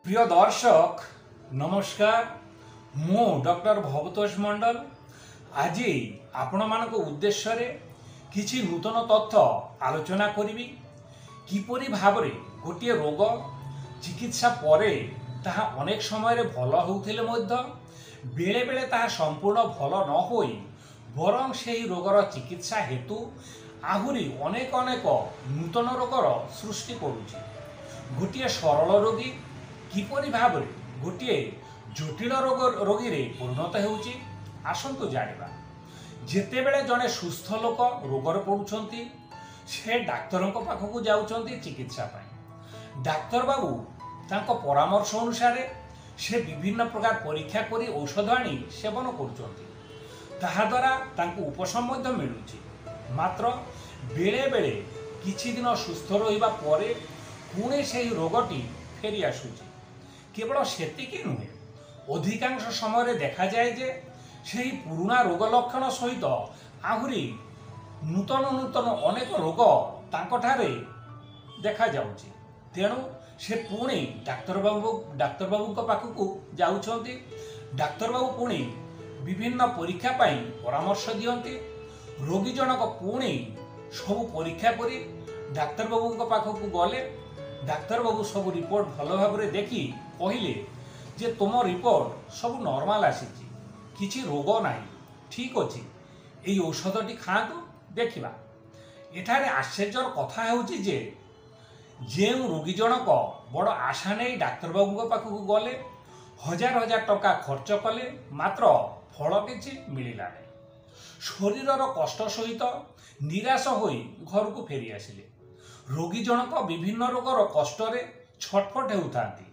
প্রিয় দর্শক নমস্কার মু ডক্টর ভবতোষ মণ্ডল আজি ଆପଣମାନଙ୍କ ଉଦ୍ଦେଶ୍ୟରେ କିଛି ନୂତନ ତଥ୍ୟ ଆଲୋଚନା କରିବି। କିପରି ଭାବରେ ଗୋଟିଏ ରୋଗ ଚିକିତ୍ସା ପରେ ତାହା ଅନେକ ସମୟରେ ଭଲ ହେଉଥିଲେ ମଧ୍ୟ ବେଳେବେଳେ ତାହା ସମ୍ପୂର୍ଣ୍ଣ ଭଲ ନ ହୋଇ ବରଂ ସେହି ରୋଗର ଚିକିତ୍ସା ହେତୁ ଆହୁରି ଅନେକ ନୂତନ ରୋଗର ସୃଷ୍ଟି କରୁଛି। ଗୋଟିଏ ସରଳ ରୋଗୀ କିପରି ଭାବରେ ଗୋଟିଏ ଜଟିଳ ରୋଗୀରେ ପରିଣତ ହେଉଛି ଆସନ୍ତୁ ଜାଣିବା। ଯେତେବେଳେ ଜଣେ ସୁସ୍ଥ ଲୋକ ରୋଗରେ ପଡ଼ୁଛନ୍ତି ସେ ଡାକ୍ତରଙ୍କ ପାଖକୁ ଯାଉଛନ୍ତି ଚିକିତ୍ସା ପାଇଁ। ଡାକ୍ତର ବାବୁ ତାଙ୍କ ପରାମର୍ଶ ଅନୁସାରେ ସେ ବିଭିନ୍ନ ପ୍ରକାର ପରୀକ୍ଷା କରି ଔଷଧ ଆଣି ସେବନ କରୁଛନ୍ତି। ତାହାଦ୍ୱାରା ତାଙ୍କୁ ଉପଶମ ମଧ୍ୟ ମିଳୁଛି। ମାତ୍ର ବେଳେବେଳେ କିଛି ଦିନ ସୁସ୍ଥ ରହିବା ପରେ ପୁଣି ସେହି ରୋଗଟି ଫେରି ଆସୁଛି। କେବଳ ସେତିକି ନୁହେଁ, ଅଧିକାଂଶ ସମୟରେ ଦେଖାଯାଏ ଯେ ସେହି ପୁରୁଣା ରୋଗ ଲକ୍ଷଣ ସହିତ ଆହୁରି ନୂତନ ଅନେକ ରୋଗ ତାଙ୍କଠାରେ ଦେଖାଯାଉଛି। ତେଣୁ ସେ ପୁଣି ଡାକ୍ତରବାବୁଙ୍କ ପାଖକୁ ଯାଉଛନ୍ତି। ଡାକ୍ତରବାବୁ ପୁଣି ବିଭିନ୍ନ ପରୀକ୍ଷା ପାଇଁ ପରାମର୍ଶ ଦିଅନ୍ତି। ରୋଗୀ ଜଣକ ପୁଣି ସବୁ ପରୀକ୍ଷା କରି ଡାକ୍ତରବାବୁଙ୍କ ପାଖକୁ ଗଲେ। ଡାକ୍ତରବାବୁ ସବୁ ରିପୋର୍ଟ ଭଲ ଭାବରେ ଦେଖି କହିଲେ ଯେ ତୁମ ରିପୋର୍ଟ ସବୁ ନର୍ମାଲ ଆସିଛି, କିଛି ରୋଗ ନାହିଁ, ଠିକ୍ ଅଛି, ଏଇ ଔଷଧଟି ଖାଆନ୍ତୁ ଦେଖିବା। ଏଠାରେ ଆଶ୍ଚର୍ଯ୍ୟର କଥା ହେଉଛି ଯେ ଯେଉଁ ରୋଗୀ ଜଣକ ବଡ଼ ଆଶା ନେଇ ଡାକ୍ତରବାବୁଙ୍କ ପାଖକୁ ଗଲେ, ହଜାର ହଜାର ଟଙ୍କା ଖର୍ଚ୍ଚ କଲେ, ମାତ୍ର ଫଳ କିଛି ମିଳିଲା ନାହିଁ। ଶରୀରର କଷ୍ଟ ସହିତ ନିରାଶ ହୋଇ ଘରକୁ ଫେରି ଆସିଲେ। ରୋଗୀ ଜଣକ ବିଭିନ୍ନ ରୋଗର କଷ୍ଟରେ ଛଟଫଟ ହେଉଥାନ୍ତି।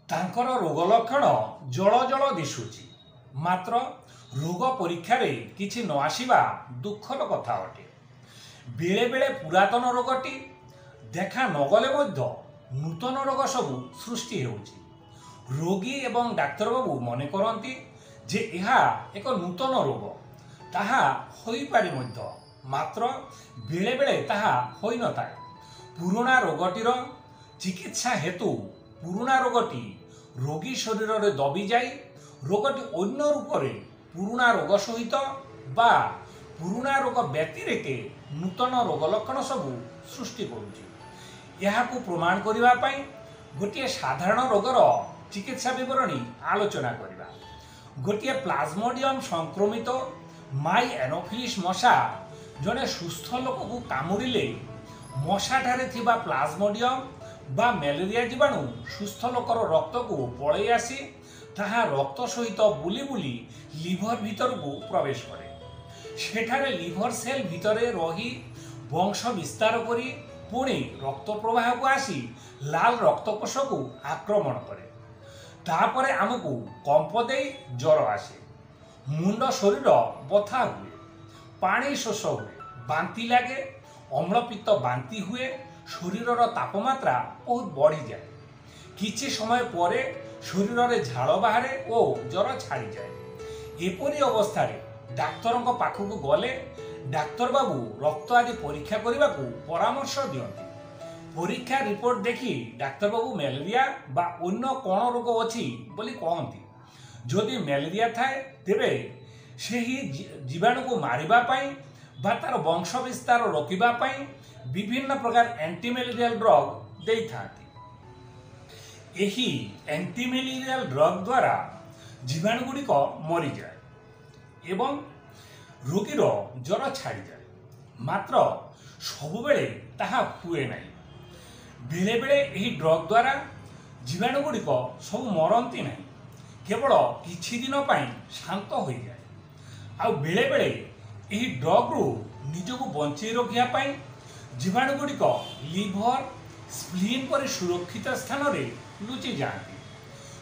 ତାଙ୍କର ରୋଗ ଲକ୍ଷଣ ଜଳ ଦିଶୁଛି, ମାତ୍ର ରୋଗ ପରୀକ୍ଷାରେ କିଛି ନ ଆସିବା ଦୁଃଖର କଥା ଅଟେ। ବେଳେବେଳେ ପୁରାତନ ରୋଗଟି ଦେଖା ନଗଲେ ମଧ୍ୟ ନୂତନ ରୋଗ ସବୁ ସୃଷ୍ଟି ହେଉଛି। ରୋଗୀ ଏବଂ ଡାକ୍ତରବାବୁ ମନେ କରନ୍ତି ଯେ ଏହା ଏକ ନୂତନ ରୋଗ, ତାହା ହୋଇପାରେ ମଧ୍ୟ, ମାତ୍ର ବେଳେବେଳେ ତାହା ହୋଇନଥାଏ। ପୁରୁଣା ରୋଗଟିର ଚିକିତ୍ସା ହେତୁ ପୁରୁଣା ରୋଗଟି ରୋଗୀ ଶରୀରରେ ଦବିଯାଇ ରୋଗଟି ଅନ୍ୟ ରୂପରେ ପୁରୁଣା ରୋଗ ସହିତ ବା ପୁରୁଣା ରୋଗ ବ୍ୟତିରେକେ ନୂତନ ରୋଗ ଲକ୍ଷଣ ସବୁ ସୃଷ୍ଟି କରୁଛି। ଏହାକୁ ପ୍ରମାଣ କରିବା ପାଇଁ ଗୋଟିଏ ସାଧାରଣ ରୋଗର ଚିକିତ୍ସା ବିବରଣୀ ଆଲୋଚନା କରିବା। ଗୋଟିଏ ପ୍ଲାଜମୋଡିୟମ ସଂକ୍ରମିତ ମାଇ ଆନୋଫିଲିସ୍ ମଶା ଜଣେ ସୁସ୍ଥ ଲୋକକୁ କାମୁଡ଼ିଲେ ମଶାଠାରେ ଥିବା ପ୍ଲାଜମୋଡିୟମ ବା ମ୍ୟାଲେରିଆ ଜୀବାଣୁ ସୁସ୍ଥ ଲୋକର ରକ୍ତକୁ ପଳେଇ ଆସି ତାହା ରକ୍ତ ସହିତ ବୁଲି ବୁଲି ଲିଭର ଭିତରକୁ ପ୍ରବେଶ କରେ। ସେଠାରେ ଲିଭର ସେଲ୍ ଭିତରେ ରହି ବଂଶ ବିସ୍ତାର କରି ପୁଣି ରକ୍ତ ପ୍ରବାହକୁ ଆସି ଲାଲ ରକ୍ତକୋଷକୁ ଆକ୍ରମଣ କରେ। ତାପରେ ଆମକୁ କମ୍ପ ଦେଇ ଜ୍ୱର ଆସେ, ମୁଣ୍ଡ ଶରୀର ବଥା ହୁଏ, ପାଣି ଶୋଷ ହୁଏ, ବାନ୍ତି ଲାଗେ, ଅମ୍ଳପିତ୍ତ ବାନ୍ତି ହୁଏ, ଶରୀରର ତାପମାତ୍ରା ବହୁତ ବଢ଼ିଯାଏ। କିଛି ସମୟ ପରେ ଶରୀରରେ ଝାଳ ବାହାରେ ଓ ଜ୍ୱର ଛାଡ଼ିଯାଏ। ଏପରି ଅବସ୍ଥାରେ ଡାକ୍ତରଙ୍କ ପାଖକୁ ଗଲେ ଡାକ୍ତରବାବୁ ରକ୍ତ ଆଦି ପରୀକ୍ଷା କରିବାକୁ ପରାମର୍ଶ ଦିଅନ୍ତି। ପରୀକ୍ଷା ରିପୋର୍ଟ ଦେଖି ଡାକ୍ତରବାବୁ ମ୍ୟାଲେରିଆ ବା ଅନ୍ୟ କ'ଣ ରୋଗ ଅଛି ବୋଲି କହନ୍ତି। ଯଦି ମ୍ୟାଲେରିଆ ଥାଏ ତେବେ ସେହି ଜୀବାଣୁକୁ ମାରିବା ପାଇଁ ବା ତାର ବଂଶ ବିସ୍ତାର ରୋକିବା ପାଇଁ ବିଭିନ୍ନ ପ୍ରକାର ଆଣ୍ଟିମ୍ୟାଲେରିଆଲ ଡ୍ରଗ ଦେଇଥାନ୍ତି। ଏହି ଆଣ୍ଟିମ୍ୟାଲେରିଆଲ ଡ୍ରଗ ଦ୍ୱାରା ଜୀବାଣୁ ଗୁଡ଼ିକ ମରିଯାଏ ଏବଂ ରୋଗୀର ଜ୍ୱର ଛାଡ଼ିଯାଏ। ମାତ୍ର ସବୁବେଳେ ତାହା ହୁଏ ନାହିଁ। ବେଳେବେଳେ ଏହି ଡ୍ରଗ ଦ୍ୱାରା ଜୀବାଣୁ ଗୁଡ଼ିକ ସବୁ ମରନ୍ତି ନାହିଁ, କେବଳ କିଛି ଦିନ ପାଇଁ ଶାନ୍ତ ହୋଇଯାଏ। ଆଉ ବେଳେବେଳେ ଏହି ଡ୍ରଗରୁ ନିଜକୁ ବଞ୍ଚେଇ ରଖିବା ପାଇଁ ଜୀବାଣୁ ଗୁଡ଼ିକ ଲିଭର ସ୍ପ୍ଲିନ୍ ପରି ସୁରକ୍ଷିତ ସ୍ଥାନରେ ଲୁଚି ଯାଆନ୍ତି।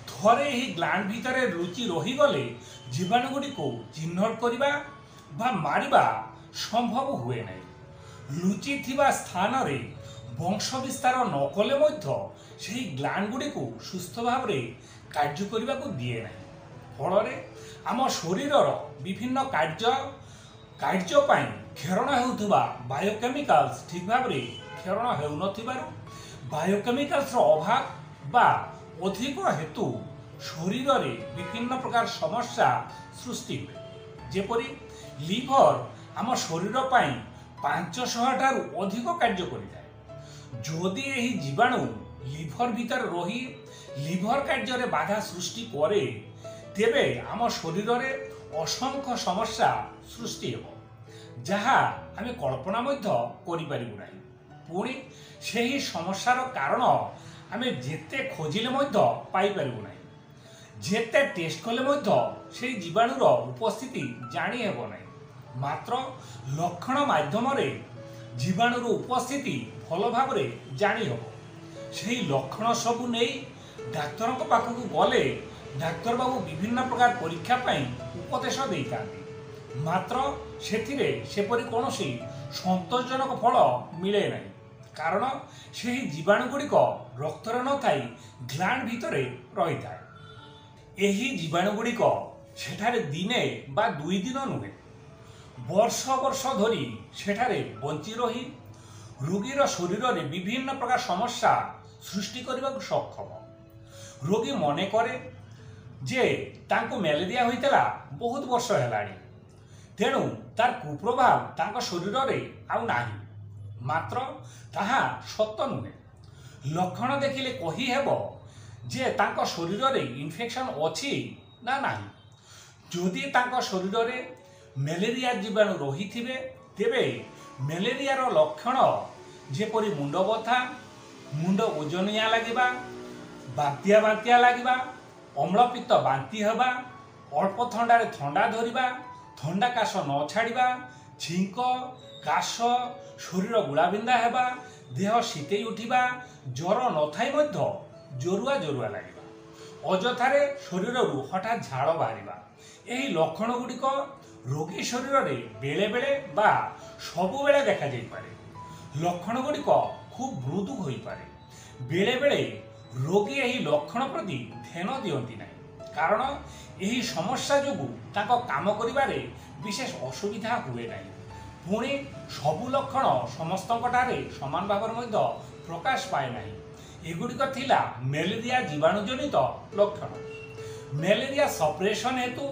ଥରେ ଏହି ଗ୍ଲାଣ୍ଡ ଭିତରେ ଲୁଚି ରହିଗଲେ ଜୀବାଣୁ ଗୁଡ଼ିକୁ ଚିହ୍ନଟ କରିବା ବା ମାରିବା ସମ୍ଭବ ହୁଏ ନାହିଁ। ଲୁଚିଥିବା ସ୍ଥାନରେ ବଂଶ ବିସ୍ତାର ନ କଲେ ମଧ୍ୟ ସେହି ଗ୍ଲାଣ୍ଡ ଗୁଡ଼ିକୁ ସୁସ୍ଥ ଭାବରେ କାର୍ଯ୍ୟ କରିବାକୁ ଦିଏ ନାହିଁ। ଫଳରେ ଆମ ଶରୀରର ବିଭିନ୍ନ କାର୍ଯ୍ୟ ପାଇଁ କ୍ଷରଣ ହେଉଥିବା ବାୟୋକେମିକାଲ୍ସ ଠିକ୍ ଭାବରେ କ୍ଷରଣ ହେଉନଥିବାରୁ ବାୟୋକେମିକାଲ୍ସର ଅଭାବ ବା ଅଧିକ ହେତୁ ଶରୀରରେ ବିଭିନ୍ନ ପ୍ରକାର ସମସ୍ୟା ସୃଷ୍ଟି ହୁଏ। ଯେପରି লিভর ଆମ ଶରୀର ପାଇଁ 500 ଠାରୁ ଅଧିକ କାର୍ଯ୍ୟ କରିଥାଏ। ଯଦି ଏହି ଜୀବାଣୁ লিভর ଭିତରେ ରହି লিভর କାର୍ଯ୍ୟରେ ବାଧା ସୃଷ୍ଟି କରେ ତେବେ ଆମ ଶରୀରରେ ଅସଂଖ୍ୟ ସମସ୍ୟା ସୃଷ୍ଟି ହେବ, ଯାହା ଆମେ କଳ୍ପନା ମଧ୍ୟ କରିପାରିବୁ ନାହିଁ। ପୁଣି ସେହି ସମସ୍ୟାର କାରଣ ଆମେ ଯେତେ ଖୋଜିଲେ ମଧ୍ୟ ପାଇପାରିବୁ ନାହିଁ। ଯେତେ ଟେଷ୍ଟ କଲେ ମଧ୍ୟ ସେହି ଜୀବାଣୁର ଉପସ୍ଥିତି ଜାଣି ହେବ ନାହିଁ। ମାତ୍ର ଲକ୍ଷଣ ମାଧ୍ୟମରେ ଜୀବାଣୁର ଉପସ୍ଥିତି ଭଲ ଭାବରେ ଜାଣି ହେବ। ସେହି ଲକ୍ଷଣ ସବୁ ନେଇ ଡାକ୍ତରଙ୍କ ପାଖକୁ ଗଲେ ଡାକ୍ତର ବାବୁ ବିଭିନ୍ନ ପ୍ରକାର ପରୀକ୍ଷା ପାଇଁ ଉପଦେଶ ଦେଇଥାନ୍ତି। ମାତ୍ର ସେଥିରେ ସେପରି କୌଣସି ସନ୍ତୋଷଜନକ ଫଳ ମିଳେ ନାହିଁ, କାରଣ ସେହି ଜୀବାଣୁ ଗୁଡ଼ିକ ରକ୍ତରେ ନଥାଇ ଗ୍ଲାଣ୍ଡ ଭିତରେ ରହିଥାଏ। ଏହି ଜୀବାଣୁ ଗୁଡ଼ିକ ସେଠାରେ ଦିନେ ବା 2 ଦିନ ନୁହେଁ, ବର୍ଷ ବର୍ଷ ଧରି ସେଠାରେ ବଞ୍ଚି ରହି ରୋଗୀର ଶରୀରରେ ବିଭିନ୍ନ ପ୍ରକାର ସମସ୍ୟା ସୃଷ୍ଟି କରିବାକୁ ସକ୍ଷମ। ରୋଗୀ ମନେ କରେ ଯେ ତାଙ୍କୁ ମ୍ୟାଲେରିଆ ହୋଇଥିଲା ବହୁତ ବର୍ଷ ହେଲାଣି, ତେଣୁ ତାର କୁପ୍ରଭାବ ତାଙ୍କ ଶରୀରରେ ଆଉ ନାହିଁ। ମାତ୍ର ତାହା ସତ ନୁହେଁ। ଲକ୍ଷଣ ଦେଖିଲେ କହିହେବ ଯେ ତାଙ୍କ ଶରୀରରେ ଇନଫେକ୍ସନ ଅଛି ନା ନାହିଁ। ଯଦି ତାଙ୍କ ଶରୀରରେ ମ୍ୟାଲେରିଆ ଜୀବାଣୁ ରହିଥିବେ ତେବେ ମ୍ୟାଲେରିଆର ଲକ୍ଷଣ ଯେପରି ମୁଣ୍ଡ ବଥା, ମୁଣ୍ଡ ଓଜନିଆ ଲାଗିବା, ବାନ୍ତିଆ ବାନ୍ତିଆ ଲାଗିବା, ଅମ୍ଳପିତ୍ତ ବାନ୍ତି ହେବା, ଅଳ୍ପ ଥଣ୍ଡାରେ ଥଣ୍ଡା ଧରିବା, ଥଣ୍ଡା କାଶ ନ ଛାଡ଼ିବା, ଛିଙ୍କ, କାଶ, ଶରୀର ଗୁଳାବିନ୍ଧା ହେବା, ଦେହ ଶୀତେଇ ଉଠିବା, ଜ୍ୱର ନଥାଇ ମଧ୍ୟ ଜରୁଆ ଜରୁଆ ଲାଗିବା, ଅଯଥାରେ ଶରୀରରୁ ହଠାତ୍ ଝାଳ ବାହାରିବା, ଏହି ଲକ୍ଷଣ ଗୁଡ଼ିକ ରୋଗୀ ଶରୀରରେ ବେଳେବେଳେ ବା ସବୁବେଳେ ଦେଖାଯାଇପାରେ। ଲକ୍ଷଣ ଗୁଡ଼ିକ ଖୁବ୍ ମୃଦୁ ହୋଇପାରେ। ବେଳେବେଳେ ରୋଗୀ ଏହି ଲକ୍ଷଣ ପ୍ରତି ଧ୍ୟାନ ଦିଅନ୍ତି ନାହିଁ, କାରଣ ଏହି ସମସ୍ୟା ଯୋଗୁଁ ତାଙ୍କ କାମ କରିବାରେ ବିଶେଷ ଅସୁବିଧା ହୁଏ ନାହିଁ। ପୁଣି ସବୁ ଲକ୍ଷଣ ସମସ୍ତଙ୍କଠାରେ ସମାନ ଭାବରେ ମଧ୍ୟ ପ୍ରକାଶ ପାଏ ନାହିଁ। ଏଗୁଡ଼ିକ ଥିଲା ମ୍ୟାଲେରିଆ ଜୀବାଣୁଜନିତ ଲକ୍ଷଣ। ମ୍ୟାଲେରିଆ ସପ୍ରେସନ୍ ହେତୁ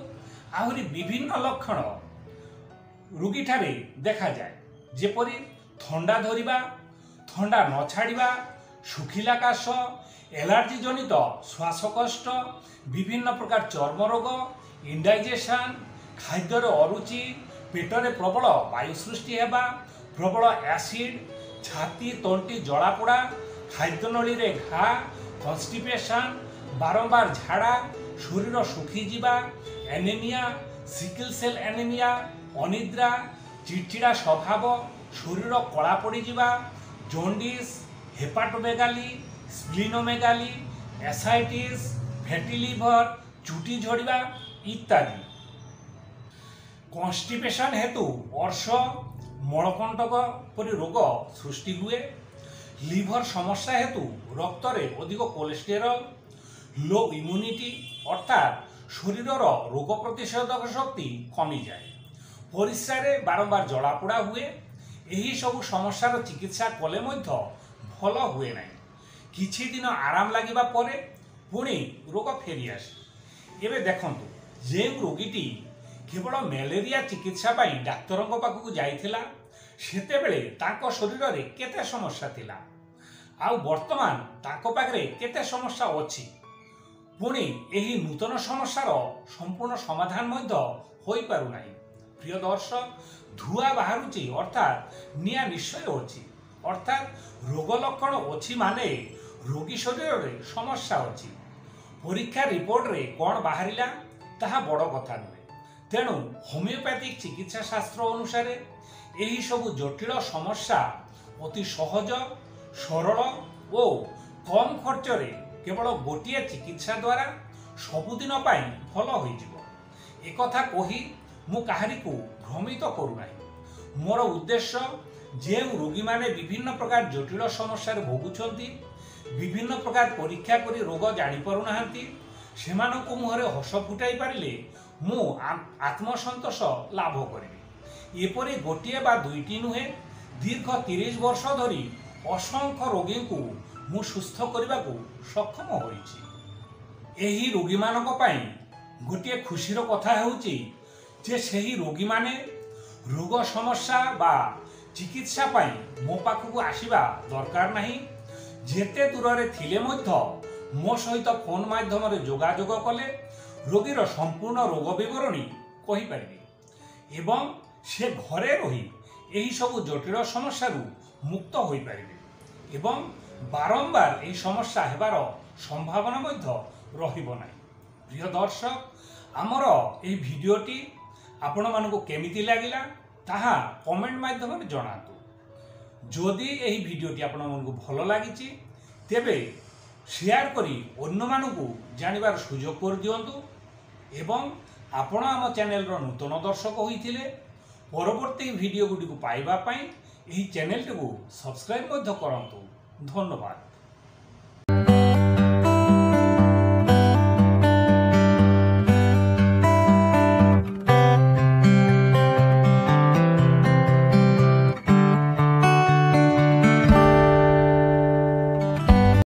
ଆହୁରି ବିଭିନ୍ନ ଲକ୍ଷଣ ରୋଗୀଠାରେ ଦେଖାଯାଏ, ଯେପରି ଥଣ୍ଡା ଧରିବା, ଥଣ୍ଡା ନ ଛାଡ଼ିବା, ଶୁଖିଲା କାଶ, ଏଲାର୍ଜି ଜନିତ ଶ୍ୱାସକଷ୍ଟ, ବିଭିନ୍ନ ପ୍ରକାର ଚର୍ମ ରୋଗ, ଇଣ୍ଡାଇଜେସନ୍, ଖାଦ୍ୟରେ ଅରୁଚି, ପେଟରେ ପ୍ରବଳ ବାୟୁ ସୃଷ୍ଟି ହେବା, ପ୍ରବଳ ଏସିଡ୍, ଛାତି ତଣ୍ଟି ଜଳାପୋଡ଼ା, ଖାଦ୍ୟନଳୀରେ ଘା, କନଷ୍ଟିପେସନ୍, ବାରମ୍ବାର ଝାଡ଼ା, ଶରୀର ଶୁଖିଯିବା, ଏନିମିଆ, ସିକଲ ସେଲ୍ ଏନିମିଆ, ଅନିଦ୍ରା, ଚିଡ଼ଚିଡ଼ା ସ୍ୱଭାବ, ଶରୀର କଳା ପଡ଼ିଯିବା, ଜଣ୍ଡିସ୍, ହେପାଟୋମେଗାଲି, ସ୍ପ୍ଲିନୋମେଗାଲି, ଏସାଇଟିସ୍, ଫ୍ୟାଟି ଲିଭର, ଚୁଟି ଝଡ଼ିବା ଇତ୍ୟାଦି। କନଷ୍ଟିପେସନ୍ ହେତୁ ଅର୍ଶ, ମଳକଣ୍ଟକ ପରି ରୋଗ ସୃଷ୍ଟି ହୁଏ। লিভর সমস্যা হেতু রক্তরে অধিক কোলেস্টেরল, লো ইম্ୟୁନିটি অর্থাৎ শরীরর রোগ প্রতিষেধক শক্তি কমিযাଏ। ପରିସ୍ରାରେ ବାରମ୍ବାର ଜଳାପୋଡ଼ା ହୁଏ। ଏହି ସବୁ ସମସ୍ୟାର ଚିକିତ୍ସା କଲେ ମଧ୍ୟ ଭଲ ହୁଏ ନାହିଁ। କିଛି ଦିନ ଆରାମ ଲାଗିବା ପରେ ପୁଣି ରୋଗ ଫେରିଆସେ। ଏବେ ଦେଖନ୍ତୁ, ଯେଉଁ ରୋଗୀଟି କେବଳ ମ୍ୟାଲେରିଆ ଚିକିତ୍ସା ପାଇଁ ଡାକ୍ତରଙ୍କ ପାଖକୁ ଯାଇଥିଲା ସେତେବେଳେ ତାଙ୍କ ଶରୀରରେ କେତେ ସମସ୍ୟା ଥିଲା, ଆଉ ବର୍ତ୍ତମାନ ତାଙ୍କ ପାଖରେ କେତେ ସମସ୍ୟା ଅଛି। ପୁଣି ଏହି ନୂତନ ସମସ୍ୟାର ସମ୍ପୂର୍ଣ୍ଣ ସମାଧାନ ମଧ୍ୟ ହୋଇପାରୁନାହିଁ। ପ୍ରିୟ ଦର୍ଶକ, ଧୂଆ ବାହାରୁଛି ଅର୍ଥାତ୍ ନିଆଁ ନିଶ୍ଚୟ ଅଛି, ଅର୍ଥାତ୍ ରୋଗ ଲକ୍ଷଣ ଅଛି ମାନେ ରୋଗୀ ଶରୀରରେ ସମସ୍ୟା ଅଛି। ପରୀକ୍ଷା ରିପୋର୍ଟରେ କ'ଣ ବାହାରିଲା ତାହା ବଡ଼ କଥା ନୁହେଁ। ତେଣୁ ହୋମିଓପାଥିକ୍ ଚିକିତ୍ସା ଶାସ୍ତ୍ର ଅନୁସାରେ ଏହି ସବୁ ଜଟିଳ ସମସ୍ୟା ଅତି ସହଜ, ସରଳ ଓ କମ୍ ଖର୍ଚ୍ଚରେ କେବଳ ଗୋଟିଏ ଚିକିତ୍ସା ଦ୍ୱାରା ସବୁଦିନ ପାଇଁ ଭଲ ହୋଇଯିବ। ଏକଥା କହି ମୁଁ କାହାରିକୁ ଭ୍ରମିତ କରୁନାହିଁ। ମୋର ଉଦ୍ଦେଶ୍ୟ, ଯେଉଁ ରୋଗୀମାନେ ବିଭିନ୍ନ ପ୍ରକାର ଜଟିଳ ସମସ୍ୟାରେ ଭୋଗୁଛନ୍ତି, ବିଭିନ୍ନ ପ୍ରକାର ପରୀକ୍ଷା କରି ରୋଗ ଜାଣିପାରୁନାହାନ୍ତି, ସେମାନଙ୍କ ମୁହଁରେ ହସ ଫୁଟାଇ ପାରିଲେ ମୁଁ ଆତ୍ମସନ୍ତୋଷ ଲାଭ କରିବି। ଏପରି ଗୋଟିଏ ବା ଦୁଇଟି ନୁହେଁ, ଦୀର୍ଘ 30 ବର୍ଷ ଧରି ଅସଂଖ୍ୟ ରୋଗୀଙ୍କୁ ମୁଁ ସୁସ୍ଥ କରିବାକୁ ସକ୍ଷମ ହୋଇଛି। ଏହି ରୋଗୀମାନଙ୍କ ପାଇଁ ଗୋଟିଏ ଖୁସିର କଥା ହେଉଛି ଯେ ସେହି ରୋଗୀମାନେ ରୋଗ ସମସ୍ୟା ବା ଚିକିତ୍ସା ପାଇଁ ମୋ ପାଖକୁ ଆସିବା ଦରକାର ନାହିଁ। ଯେତେ ଦୂରରେ ଥିଲେ ମଧ୍ୟ ମୋ ସହିତ ଫୋନ୍ ମାଧ୍ୟମରେ ଯୋଗାଯୋଗ କଲେ ରୋଗୀର ସମ୍ପୂର୍ଣ୍ଣ ରୋଗ ବିବରଣୀ କହିପାରିବେ ଏବଂ ସେ ଘରେ ରହି ଏହି ସବୁ ଜଟିଳ ସମସ୍ୟାରୁ ମୁକ୍ତ ହୋଇପାରିବେ ଏବଂ ବାରମ୍ବାର ଏହି ସମସ୍ୟା ହେବାର ସମ୍ଭାବନା ମଧ୍ୟ ରହିବ ନାହିଁ। ପ୍ରିୟ ଦର୍ଶକ, ଆମର ଏହି ଭିଡ଼ିଓଟି ଆପଣମାନଙ୍କୁ କେମିତି ଲାଗିଲା ତାହା କମେଣ୍ଟ ମାଧ୍ୟମରେ ଜଣାନ୍ତୁ। ଯଦି ଏହି ଭିଡ଼ିଓଟି ଆପଣମାନଙ୍କୁ ଭଲ ଲାଗିଛି ତେବେ ସେୟାର କରି ଅନ୍ୟମାନଙ୍କୁ ଜାଣିବାର ସୁଯୋଗ କରିଦିଅନ୍ତୁ ଏବଂ ଆପଣ ଆମ ଚ୍ୟାନେଲର ନୂତନ ଦର୍ଶକ ହୋଇଥିଲେ ପରବର୍ତ୍ତୀ ଭିଡ଼ିଓ ଗୁଡ଼ିକୁ ପାଇବା ପାଇଁ ଏହି ଚ୍ୟାନେଲଟିକୁ ସବସ୍କ୍ରାଇବ୍ ମଧ୍ୟ କରନ୍ତୁ। ଧନ୍ୟବାଦ।